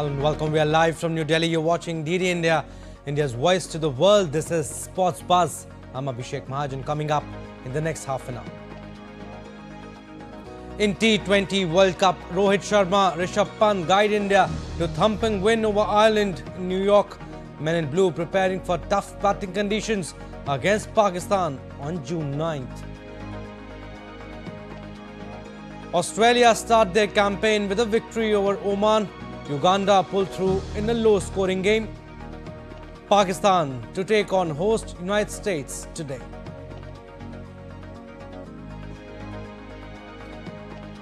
and welcome. We are live from New Delhi. You're watching DD India, India's voice to the world. This is Sports Buzz. I'm Abhishek Mahajan. Coming up in the next half an hour. In T20 World Cup, Rohit Sharma, Rishabh Pant guide India to thumping win over Ireland in New York. Men in blue preparing for tough batting conditions against Pakistan on June 9th. Australia start their campaign with a victory over Oman. Uganda pull through in a low-scoring game. Pakistan to take on host United States today.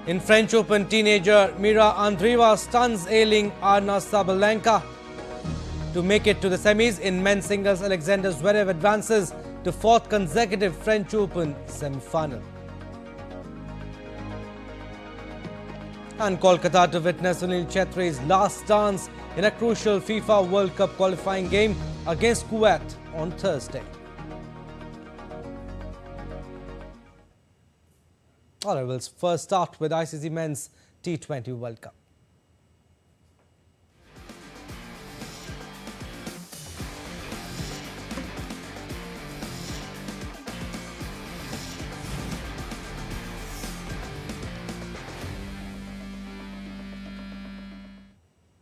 In French Open, teenager Mira Andreeva stuns ailing Sabalenka to make it to the semis. In men's singles, Alexander Zverev advances to fourth consecutive French Open semi-final. And Kolkata to witness Sunil Chhetri's last dance in a crucial FIFA World Cup qualifying game against Kuwait on Thursday. All right, we'll first start with ICC Men's T20 World Cup.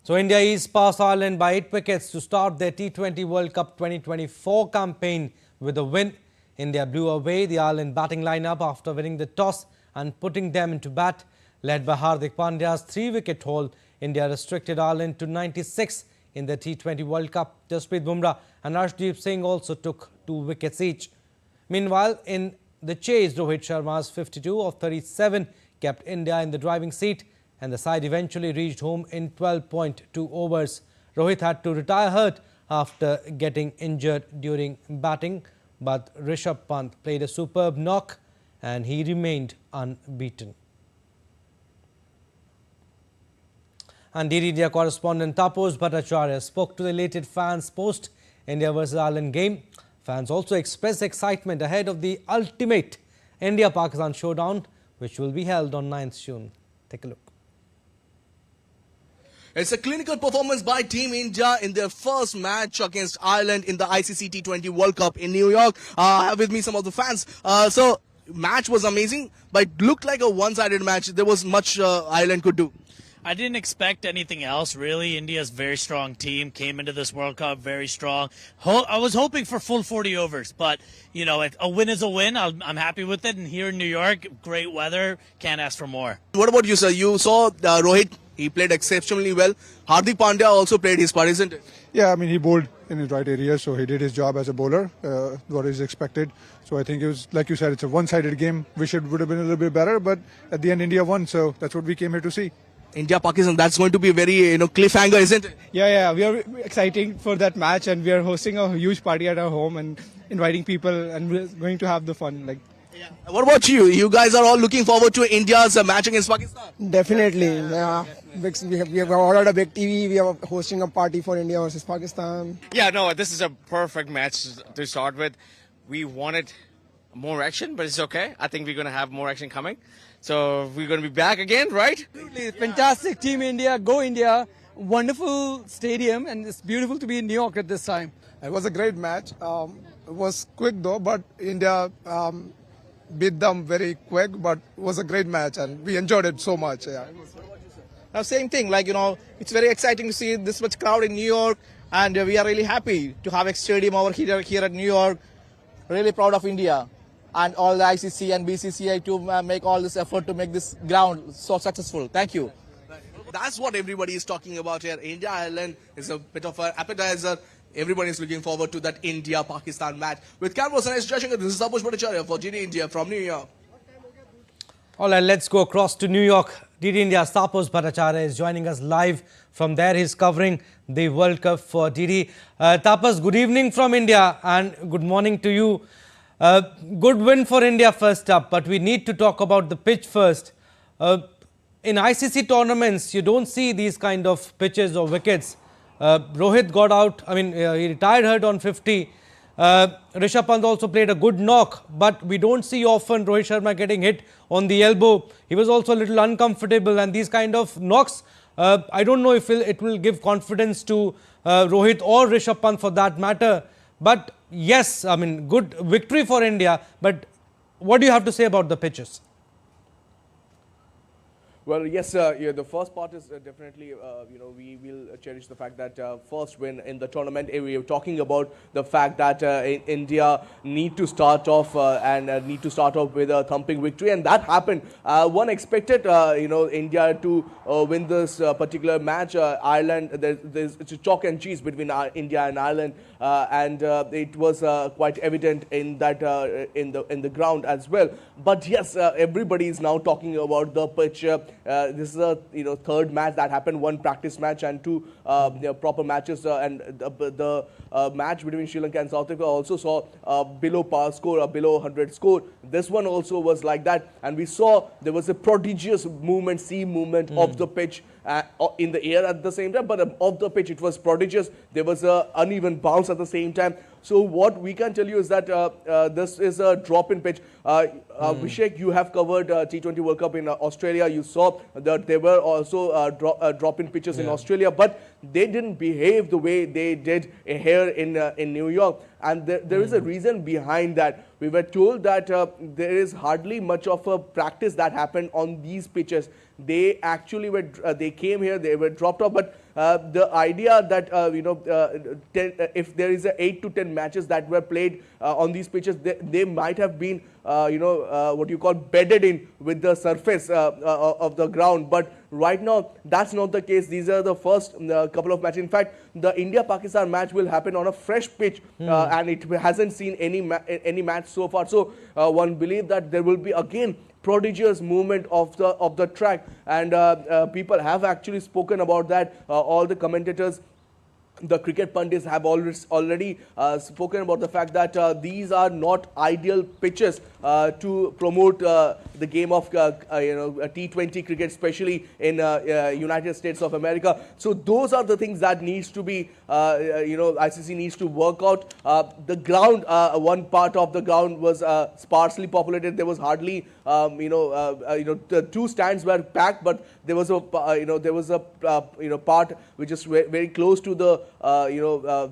So India is past Ireland by 8 wickets to start their T20 World Cup 2024 campaign with a win. India blew away the Ireland batting lineup after winning the toss and putting them into bat. Led by Hardik Pandya's 3-wicket haul, India restricted Ireland to 96 in the T20 World Cup. Jasprit Bumrah and Arshdeep Singh also took 2 wickets each. Meanwhile, in the chase, Rohit Sharma's 52 of 37 kept India in the driving seat, and the side eventually reached home in 12.2 overs. Rohit had to retire hurt after getting injured during batting, but Rishabh Pant played a superb knock and he remained unbeaten. And DD India correspondent Tapas Bhattacharya spoke to the elated fans post India vs Ireland game. Fans also expressed excitement ahead of the ultimate India-Pakistan showdown, which will be held on 9th June. Take a look. It's a clinical performance by Team India in their first match against Ireland in the ICC T20 World Cup in New York. I have with me some of the fans. So, match was amazing, but it looked like a one-sided match. There was much Ireland could do. I didn't expect anything else, really. India's very strong team came into this World Cup very strong. I was hoping for full 40 overs, but, you know, a win is a win. I'm happy with it. And here in New York, great weather. Can't ask for more. What about you, sir? You saw Rohit. He played exceptionally well. Hardik Pandya also played his part, isn't it? Yeah, I mean, he bowled in his right area, so he did his job as a bowler, what is expected. So I think it was, like you said, it's a one-sided game. Wish it would have been a little bit better, but at the end, India won, so that's what we came here to see. India-Pakistan, that's going to be a very, cliffhanger, isn't it? Yeah, we are excited for that match, and we are hosting a huge party at our home and inviting people, and we're going to have the fun. Yeah. What about you? You guys are all looking forward to India's match against Pakistan? Definitely. We have ordered a big TV. We are hosting a party for India versus Pakistan. Yeah, no, this is a perfect match to start with. We wanted more action, but it's okay. I think we're going to have more action coming. So we're going to be back again, right? Absolutely. Fantastic. Team India. Go India. Wonderful stadium, and it's beautiful to be in New York at this time. It was a great match. It was quick though, but India beat them very quick, but it was a great match and we enjoyed it so much. Yeah. Same thing, it's very exciting to see this much crowd in New York, and we are really happy to have a stadium over here at New York. Really proud of India and all the ICC and BCCI to make all this effort to make this ground so successful. Thank you. That's what everybody is talking about here. India-Ireland is a bit of an appetizer. Everybody is looking forward to that India-Pakistan match. With cameras and this is Tapas Bhattacharya for DD India from New York. All right, let's go across to New York. DD India's Tapas Bhattacharya is joining us live from there. He's covering the World Cup for DD. Tapas, good evening from India and good morning to you. Good win for India first up, but we need to talk about the pitch first. In ICC tournaments, you don't see these kind of pitches or wickets. Rohit got out, he retired hurt on 50. Rishabh Pant also played a good knock, but we don't see often Rohit Sharma getting hit on the elbow. He was also a little uncomfortable, and these kind of knocks I don't know if it will give confidence to Rohit or Rishabh Pant for that matter. But yes, I mean, good victory for India. But what do you have to say about the pitches? Well, yes, yeah, the first part is definitely, we will cherish the fact that first win in the tournament. We are talking about the fact that India need to start off with a thumping victory, and that happened. One expected, India to win this particular match. Ireland, it's a chalk and cheese between India and Ireland, and it was quite evident in that in the ground as well. But yes, everybody is now talking about the pitch. This is a third match that happened, one practice match and two proper matches, and the match between Sri Lanka and South Africa also saw below par score, a below 100 score. This one also was like that, and we saw there was a prodigious movement, sea movement of the pitch in the air at the same time, but off the pitch it was prodigious. There was a uneven bounce at the same time. So what we can tell you is that this is a drop-in pitch. Abhishek, you have covered T20 World Cup in Australia. You saw that there were also drop-in pitches in Australia, but they didn't behave the way they did here in New York. And there is a reason behind that. We were told that there is hardly much of a practice that happened on these pitches. They actually were, they came here, they were dropped off, but the idea that, if there is 8 to 10 matches that were played on these pitches, they might have been, what you call bedded in with the surface of the ground. But right now, that's not the case. These are the first couple of matches. In fact, the India-Pakistan match will happen on a fresh pitch, and it hasn't seen any match so far. So one believes that there will be again prodigious movement of the track, and people have actually spoken about that. All the commentators, the cricket pundits have already spoken about the fact that these are not ideal pitches to promote the game of T20 cricket, especially in United States of America. So those are the things that needs to be, ICC needs to work out. The ground, one part of the ground was sparsely populated. There was hardly, the two stands were packed, but there was a, part which is very close to the,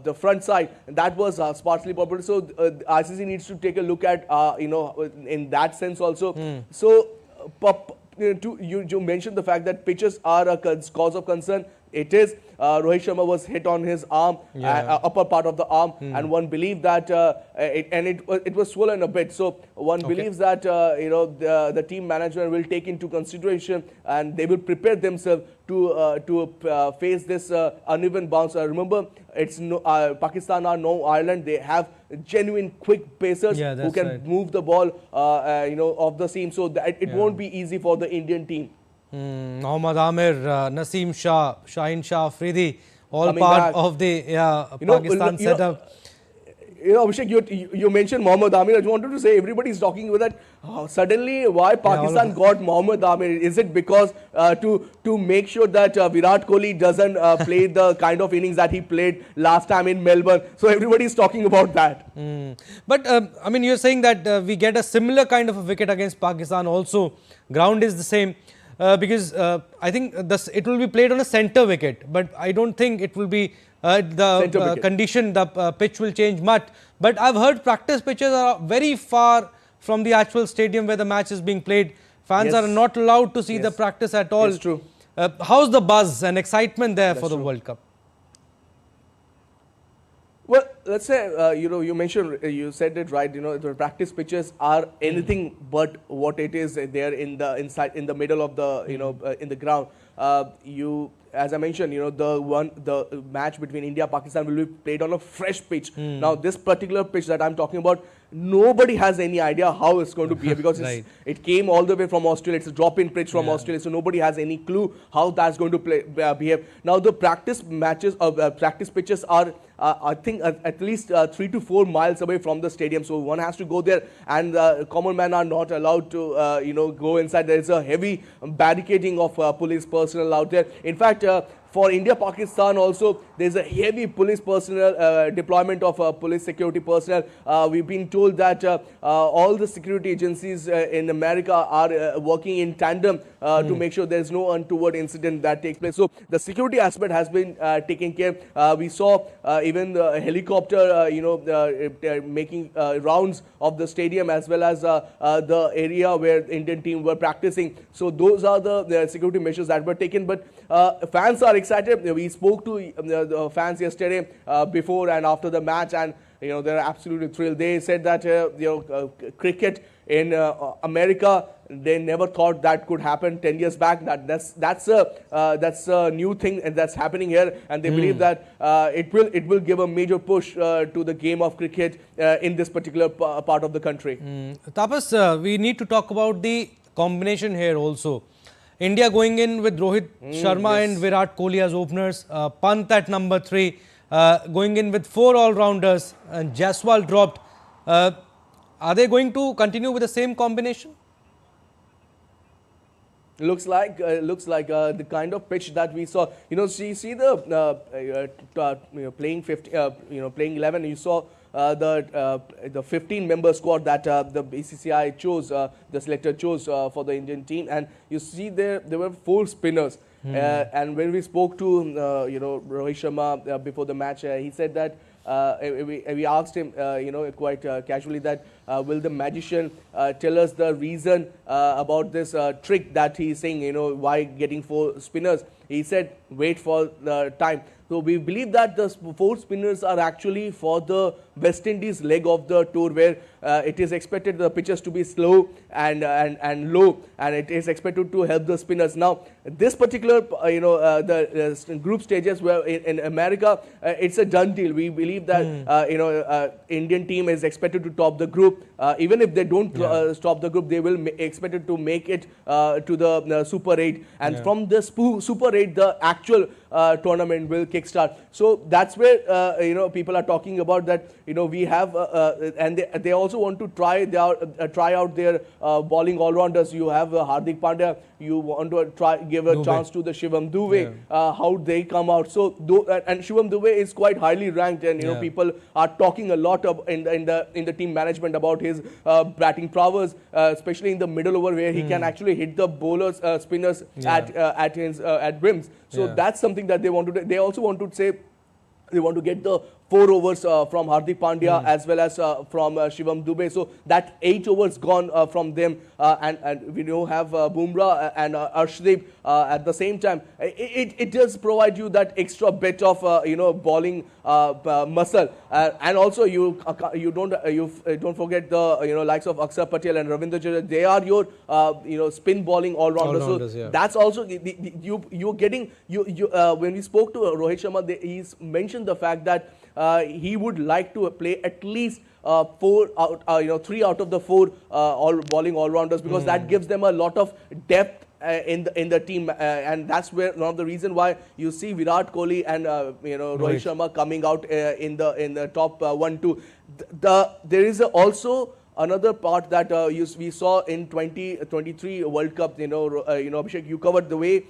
the front side, and that was sparsely populated. So ICC needs to take a look at, in that sense also. So you mentioned the fact that pitches are a cause of concern. It is. Rohit Sharma was hit on his arm, upper part of the arm, and one believed that it was swollen a bit. So one believes that the team management will take into consideration, and they will prepare themselves to face this uneven bounce. Remember, it's Pakistan are no Ireland. They have genuine quick pacers who can move the ball, off the seam. So that it won't be easy for the Indian team. Mohammad Amir, Naseem Shah, Shaheen Shah Afridi, all Coming part back. of the Pakistan setup. Abhishek, you mentioned Mohammad Amir. I just wanted to say everybody's talking about that. Suddenly, why Pakistan got Mohammad Amir? Is it because to make sure that Virat Kohli doesn't play the kind of innings that he played last time in Melbourne? So everybody's talking about that. But I mean, you're saying that we get a similar kind of a wicket against Pakistan also. Ground is the same. Because I think it will be played on a centre wicket, but I don't think it will be the condition, the pitch will change much. But I've heard practice pitches are very far from the actual stadium where the match is being played. Fans are not allowed to see the practice at all. It's true. How's the buzz and excitement there for the World Cup? Well, let's say, you mentioned, you said it right, the practice pitches are anything but what it is there in the middle of the, in the ground. As I mentioned, the match between India and Pakistan will be played on a fresh pitch. Now, this particular pitch that I'm talking about, nobody has any idea how it's going to be because it came all the way from Australia. It's a drop-in pitch from Australia, so nobody has any clue how that's going to behave. Now, the practice matches, practice pitches are, I think, at least 3 to 4 miles away from the stadium. So one has to go there, and common men are not allowed to, go inside. There is a heavy barricading of police personnel out there. In fact, For India-Pakistan also, there's a heavy police personnel, deployment of police security personnel. We've been told that all the security agencies in America are working in tandem to make sure there's no untoward incident that takes place. So the security aspect has been taken care. We saw even the helicopter, making rounds of the stadium as well as the area where the Indian team were practicing. So those are the security measures that were taken. But fans are excited. We spoke to the fans yesterday before and after the match, and they're absolutely thrilled. They said that cricket in America, they never thought that could happen 10 years back. That's a new thing and that's happening here, and they believe that it will give a major push to the game of cricket in this particular part of the country. Tapas, we need to talk about the combination here also. India going in with Rohit Sharma and Virat Kohli as openers, Pant at number 3, going in with 4 all-rounders, and Jaiswal dropped. Are they going to continue with the same combination? Looks like the kind of pitch that we saw. See the playing 50, playing 11. You saw the 15-member squad that the BCCI chose, the selector chose for the Indian team, and you see there were 4 spinners. And when we spoke to Rohit Sharma before the match, he said that we asked him, quite casually that will the magician tell us the reason about this trick that he's saying, why getting 4 spinners. He said, wait for the time. So we believe that the 4 spinners are actually for the West Indies leg of the tour, where it is expected the pitches to be slow and low, and it is expected to help the spinners. Now, this particular, the group stages where in America, it's a done deal. We believe that Indian team is expected to top the group. Even if they don't top the group, they will expected to make it to the Super 8, and from the Super 8, the actual tournament will kickstart. So that's where people are talking about that. We have and they also want to try out their bowling all-rounders. You have Hardik Pandya. You want to give a chance to the Shivam Dube, how they come out. So and Shivam Dube is quite highly ranked, and people are talking a lot in the team management about his batting prowess, especially in the middle over, where he can actually hit the bowlers, spinners at brims. So that's something that they want to do. They also want to say they want to get the 4 overs from Hardik Pandya as well as from Shivam Dube. So that 8 overs gone from them, and we now have Bumrah and Arshdeep at the same time. It does provide you that extra bit of bowling muscle, and also you don't forget the likes of Akshar Patel and Ravindra Jadeja. They are your spin bowling all-rounders. So that's also you're getting when we spoke to Rohit Sharma, he's mentioned the fact that he would like to play at least 3 out of the 4 bowling all-rounders, because that gives them a lot of depth in the team, and that's where one of the reason why you see Virat Kohli and Rohit Sharma coming out in the top 1-2. There is also another part that we saw in 2023 World Cup. Abhishek, you covered the way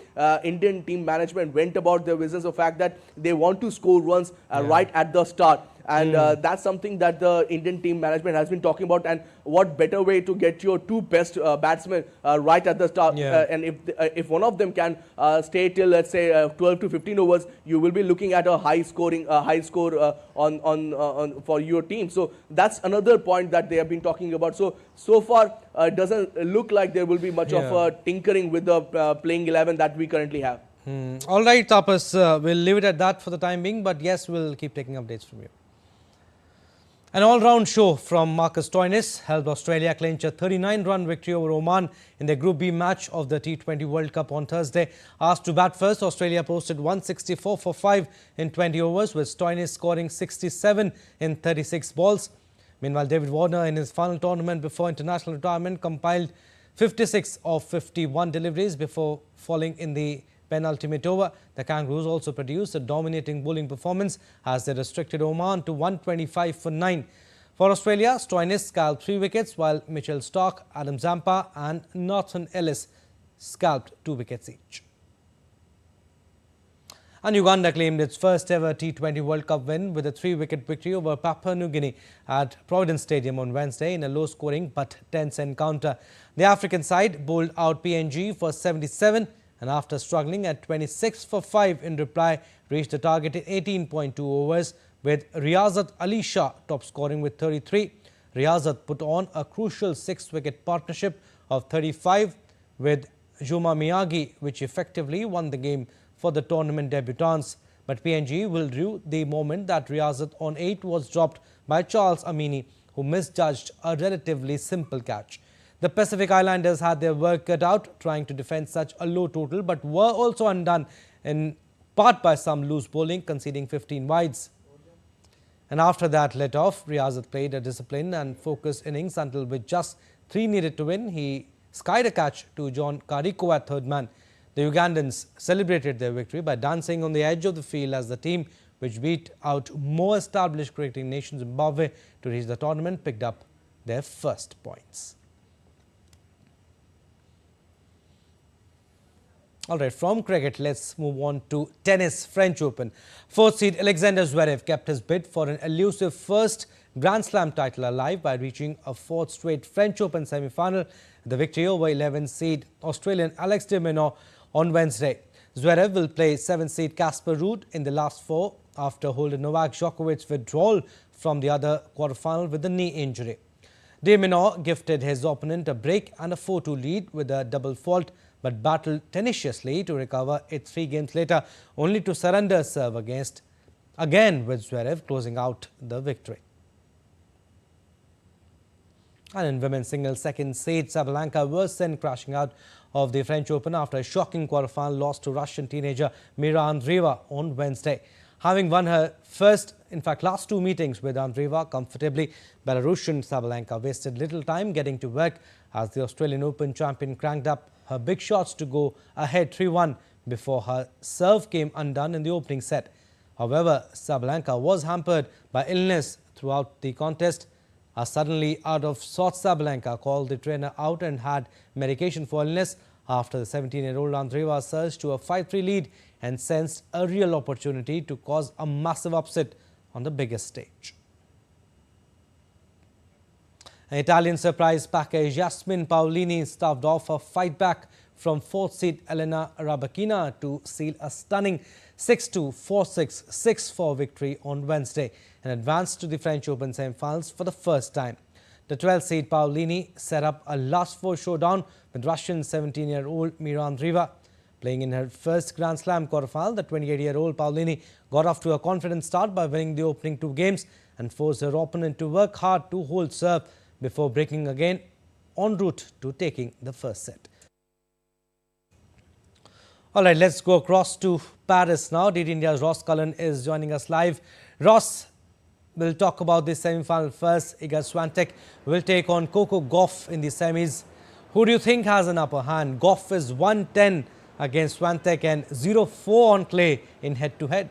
Indian team management went about their business, the fact that they want to score runs right at the start. And that's something that the Indian team management has been talking about. And what better way to get your 2 best batsmen right at the start? And if one of them can stay till, let's say, 12 to 15 overs, you will be looking at a high score on for your team. So that's another point that they have been talking about. So far, it doesn't look like there will be much of tinkering with the playing 11 that we currently have. All right, Tapas, we'll leave it at that for the time being. But yes, we'll keep taking updates from you. An all-round show from Marcus Stoinis helped Australia clinch a 39-run victory over Oman in their Group B match of the T20 World Cup on Thursday. Asked to bat first, Australia posted 164 for 5 in 20 overs, with Stoinis scoring 67 in 36 balls. Meanwhile, David Warner, in his final tournament before international retirement, compiled 56 of 51 deliveries before falling in the penultimate over. The Kangaroos also produced a dominating bowling performance as they restricted Oman to 125 for 9. For Australia, Stoinis scalped 3 wickets, while Mitchell Starc, Adam Zampa and Nathan Ellis scalped 2 wickets each. And Uganda claimed its first ever T20 World Cup win with a 3-wicket victory over Papua New Guinea at Providence Stadium on Wednesday in a low-scoring but tense encounter. The African side bowled out PNG for 77 and after struggling at 26 for 5 in reply, reached the target in 18.2 overs with Riyazat Ali Shah top scoring with 33. Riyazat put on a crucial 6-wicket partnership of 35 with Juma Miyagi, which effectively won the game for the tournament debutants. But PNG will rue the moment that Riyazat on 8 was dropped by Charles Amini, who misjudged a relatively simple catch. The Pacific Islanders had their work cut out trying to defend such a low total, but were also undone in part by some loose bowling, conceding 15 wides. And after that let off, Riyazat played a disciplined and focused innings until with just 3 needed to win, he skied a catch to John Kariko at third man. The Ugandans celebrated their victory by dancing on the edge of the field as the team, which beat out more established cricketing nation Zimbabwe to reach the tournament, picked up their first points. Alright, from cricket, let's move on to tennis. French Open. 4th seed Alexander Zverev kept his bid for an elusive first Grand Slam title alive by reaching a 4th straight French Open semi-final. The victory over 11th seed Australian Alex de Minaur on Wednesday. Zverev will play 7th seed Casper Ruud in the last 4 after holder Novak Djokovic's withdrawal from the other quarterfinal with a knee injury. De Minaur gifted his opponent a break and a 4-2 lead with a double fault, but battled tenaciously to recover it 3 games later, only to surrender serve again with Zverev closing out the victory. And in women's singles, 2nd seed Sabalenka was sent crashing out of the French Open after a shocking quarterfinal loss to Russian teenager Mira Andreeva on Wednesday. Having won her last 2 meetings with Andreeva comfortably, Belarusian Sabalenka wasted little time getting to work as the Australian Open champion cranked up her big shots to go ahead 3-1 before her serve came undone in the opening set. However, Sabalenka was hampered by illness throughout the contest. A suddenly out-of-sorts Sabalenka called the trainer out and had medication for illness after the 17-year-old Andreeva surged to a 5-3 lead and sensed a real opportunity to cause a massive upset on the biggest stage. An Italian surprise package, Jasmine Paolini stuffed off a fight back from 4th seed Elena Rybakina to seal a stunning 6-2, 4-6, 6-4 victory on Wednesday and advanced to the French Open semi-finals for the first time. The 12th seed Paolini set up a last 4 showdown with Russian 17-year-old Mira Andreeva. Playing in her first Grand Slam quarterfinal, the 28-year-old Paolini got off to a confident start by winning the opening 2 games and forced her opponent to work hard to hold serve before breaking again en route to taking the first set. Alright, let's go across to Paris now. DD India's Ross Cullen is joining us live. Ross, we'll talk about this semi-final first. Iga Swiatek will take on Coco Gauff in the semis. Who do you think has an upper hand? Gauff is 110 against Swiatek and 0-4 on clay in head-to-head.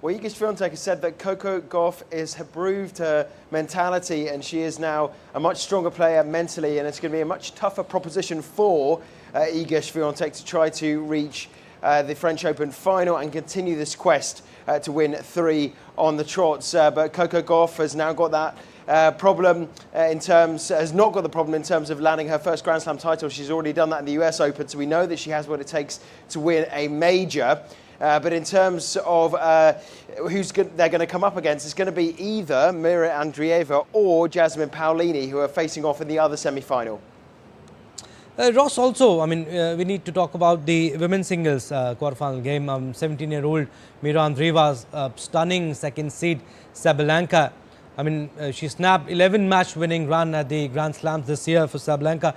Well, Iga Swiatek has said that Coco Gauff has improved her mentality and she is now a much stronger player mentally, and it's going to be a much tougher proposition for Iga Swiatek to try to reach the French Open final and continue this quest to win 3 on the trots. But Coco Gauff has now got that has not got the problem in terms of landing her first Grand Slam title. She's already done that in the US Open, so we know that she has what it takes to win a major. But in terms of they're going to come up against, it's going to be either Mira Andreeva or Jasmine Paolini, who are facing off in the other semi-final. Ross, also, we need to talk about the women's singles quarterfinal game. 17-year-old Mira Andreeva's stunning 2nd seed Sabalenka. She snapped 11 match-winning run at the Grand Slams this year for Sabalenka.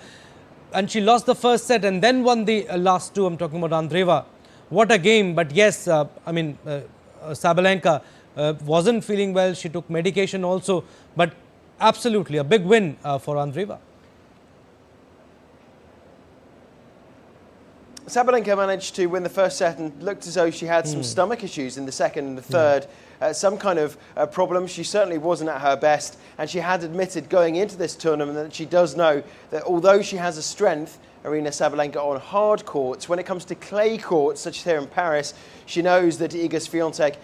And she lost the first set and then won the last 2. I'm talking about Andreeva. What a game. But yes, Sabalenka wasn't feeling well. She took medication also. But absolutely a big win for Andreeva. Sabalenka managed to win the first set and looked as though she had some stomach issues in the second and the third. Some kind of problem. She certainly wasn't at her best, and she had admitted going into this tournament that she does know that although she has a strength, Aryna Sabalenka on hard courts. When it comes to clay courts, such as here in Paris, she knows that Iga Swiatek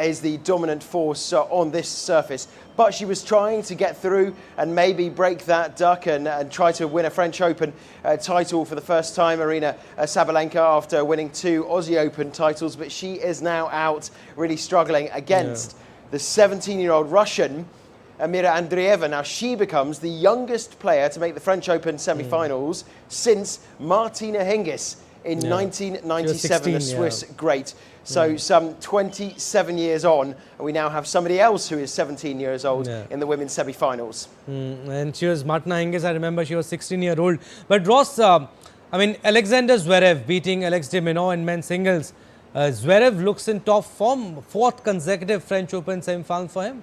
is the dominant force on this surface. But she was trying to get through and maybe break that duck and try to win a French Open title for the first time, Aryna Sabalenka, after winning 2 Aussie Open titles. But she is now out, really struggling against the 17-year-old Russian, Amira Andreeva. Now, she becomes the youngest player to make the French Open semi-finals since Martina Hingis in 1997, the Swiss great. So some 27 years on, and we now have somebody else who is 17 years old in the women's semi-finals. And she was Martina Hingis, I remember she was 16-year-old. But Ross, I mean, Alexander Zverev beating Alex de Minaur in men's singles. Zverev looks in top form, 4th consecutive French Open semi-final for him.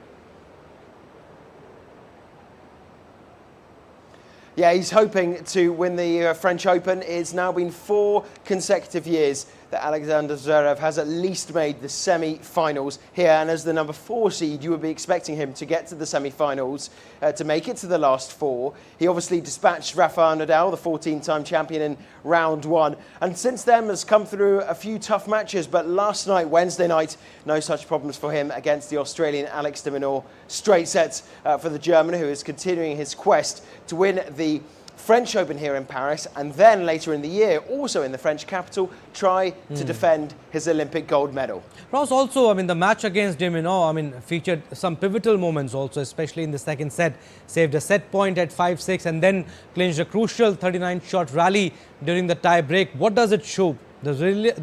Yeah, he's hoping to win the French Open. It's now been 4 consecutive years that Alexander Zverev has at least made the semi-finals here. And as the number 4 seed, you would be expecting him to get to the semi-finals, to make it to the last 4. He obviously dispatched Rafael Nadal, the 14-time champion, in round 1. And since then has come through a few tough matches. But last night, Wednesday night, no such problems for him against the Australian Alex de Minaur. Straight sets for the German, who is continuing his quest to win the French Open here in Paris, and then later in the year, also in the French capital, try to defend his Olympic gold medal. Ross, also, I mean, the match against de Minaur, I mean, featured some pivotal moments also, especially in the second set. Saved a set point at 5-6 and then clinched a crucial 39-shot rally during the tie break. What does it show? The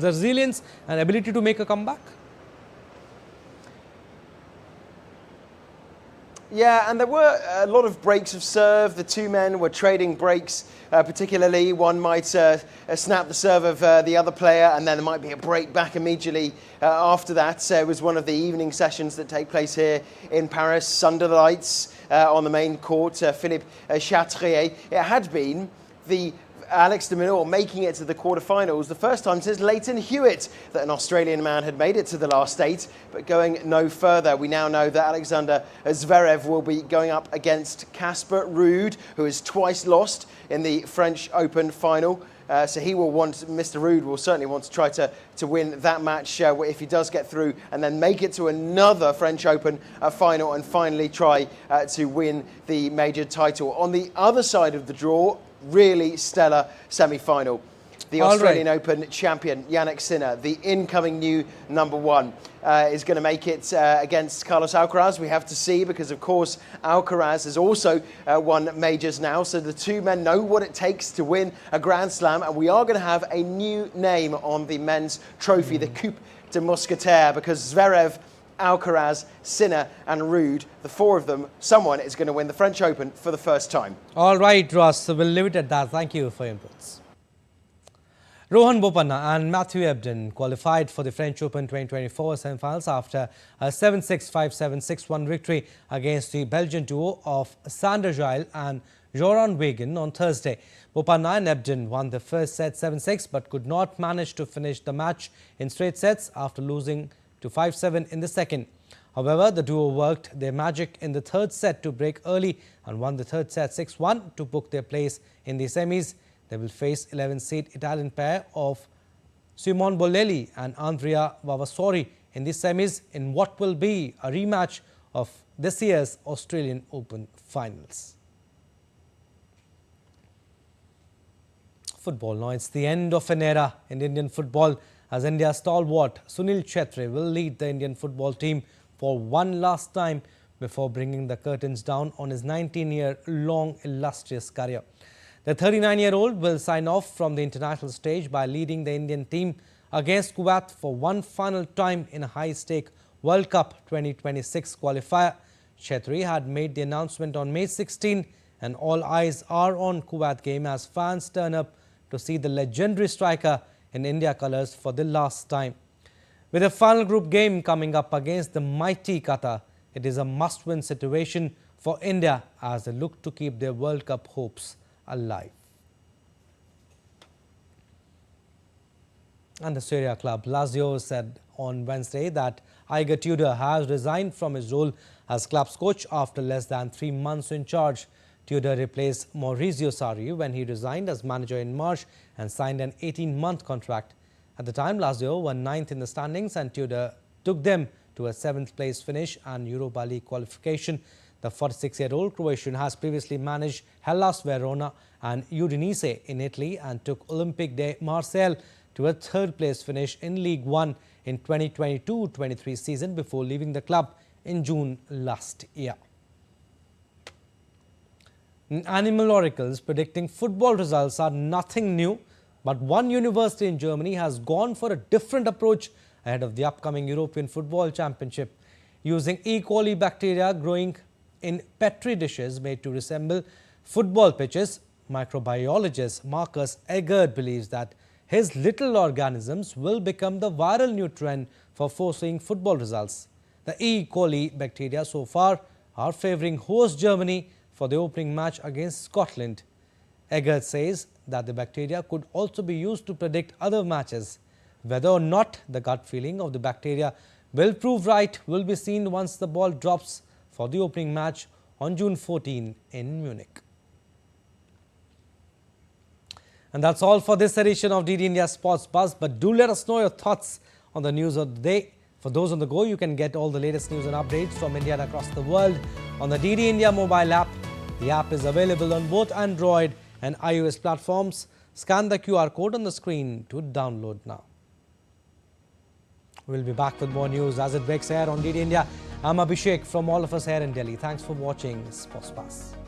resilience and ability to make a comeback? Yeah, and there were a lot of breaks of serve. The 2 men were trading breaks, particularly. One might snap the serve of the other player, and then there might be a break back immediately after that. It was one of the evening sessions that take place here in Paris, under the lights on the main court. Philippe Chatrier. It had been the Alex de Minaur making it to the quarterfinals, the first time since Leighton Hewitt that an Australian man had made it to the last 8, but going no further. We now know that Alexander Zverev will be going up against Casper Ruud, who has twice lost in the French Open final. So he will Mr. Ruud will certainly want to try to win that match if he does get through, and then make it to another French Open final and finally try to win the major title. On the other side of the draw, really stellar semi-final. The Australian Open champion, Jannik Sinner, the incoming new number 1, is going to make it against Carlos Alcaraz. We have to see, because, of course, Alcaraz has also won majors now. So the 2 men know what it takes to win a Grand Slam. And we are going to have a new name on the men's trophy, the Coupe de Mousquetaire, because Zverev, Alcaraz, Sinner and Ruud, the 4 of them, someone is going to win the French Open for the first time. All right, Ross, so we'll leave it at that. Thank you for your inputs. Rohan Bopanna and Matthew Ebden qualified for the French Open 2024 semi-finals after a 7-6, 5-7, 6-1 victory against the Belgian duo of Sander Gilles and Joran Wegen on Thursday. Bopanna and Ebden won the first set 7-6 but could not manage to finish the match in straight sets after losing to 5-7 in the second. However, the duo worked their magic in the third set to break early and won the third set 6-1 to book their place in the semis. They will face 11th-seed Italian pair of Simone Bolelli and Andrea Vavasori in the semis in what will be a rematch of this year's Australian Open finals. Football. Now it's the end of an era in Indian football, as India's stalwart Sunil Chhetri will lead the Indian football team for one last time before bringing the curtains down on his 19-year-long illustrious career. The 39-year-old will sign off from the international stage by leading the Indian team against Kuwait for one final time in a high-stake World Cup 2026 qualifier. Chhetri had made the announcement on May 16, and all eyes are on Kuwait game as fans turn up to see the legendary striker in India colours for the last time. With a final group game coming up against the mighty Qatar, it is a must-win situation for India as they look to keep their World Cup hopes alive. And the Serie A club Lazio said on Wednesday that Igor Tudor has resigned from his role as club's coach after less than 3 months in charge. Tudor replaced Maurizio Sarri when he resigned as manager in March and signed an 18-month contract. At the time, Lazio were 9th in the standings and Tudor took them to a 7th place finish and Europa League qualification. The 46-year-old Croatian has previously managed Hellas Verona and Udinese in Italy and took Olympique de Marseille to a 3rd place finish in League One in 2022-23 season before leaving the club in June last year. Animal oracles predicting football results are nothing new, but one university in Germany has gone for a different approach ahead of the upcoming European Football Championship. Using E. coli bacteria growing in petri dishes made to resemble football pitches, microbiologist Marcus Egert believes that his little organisms will become the viral new trend for foreseeing football results. The E. coli bacteria so far are favouring host Germany for the opening match against Scotland. Egert says that the bacteria could also be used to predict other matches. Whether or not the gut feeling of the bacteria will prove right will be seen once the ball drops for the opening match on June 14 in Munich. And that's all for this edition of DD India Sports Buzz. But do let us know your thoughts on the news of the day. For those on the go, you can get all the latest news and updates from India and across the world on the DD India mobile app. The app is available on both Android and iOS platforms. Scan the QR code on the screen to download now. We'll be back with more news as it breaks here on DD India. I'm Abhishek from all of us here in Delhi. Thanks for watching Sports Buzz.